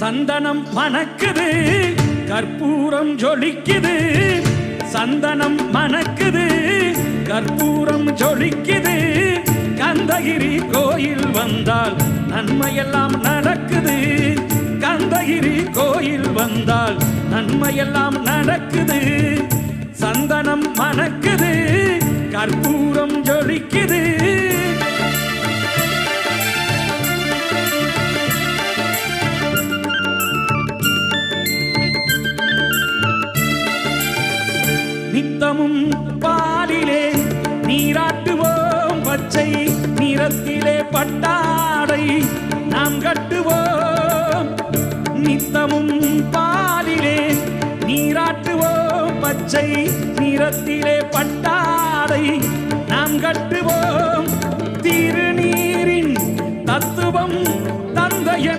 சந்தனம் மணக்குது கற்பூரம் ஜொலிக்குது சந்தனம் மணக்குது கற்பூரம் ஜொலிக்குது கந்தகிரி கோயில் வந்தால் நன்மையெல்லாம் நடக்குது கந்தகிரி கோயில் வந்தால் நன்மையெல்லாம் நடக்குது சந்தனம் மணக்குது கற்பூரம் ஜொலிக்குது நித்தமும் பாலிலே நீராட்டுவோம் பச்சை நிறத்திலே பட்டாடை நாம் கட்டுவோம் நித்தமும் பாலிலே நீராட்டுவோம் பச்சை நிறத்திலே பட்டாடை நாம் கட்டுவோம் திருநீரின் தத்துவம்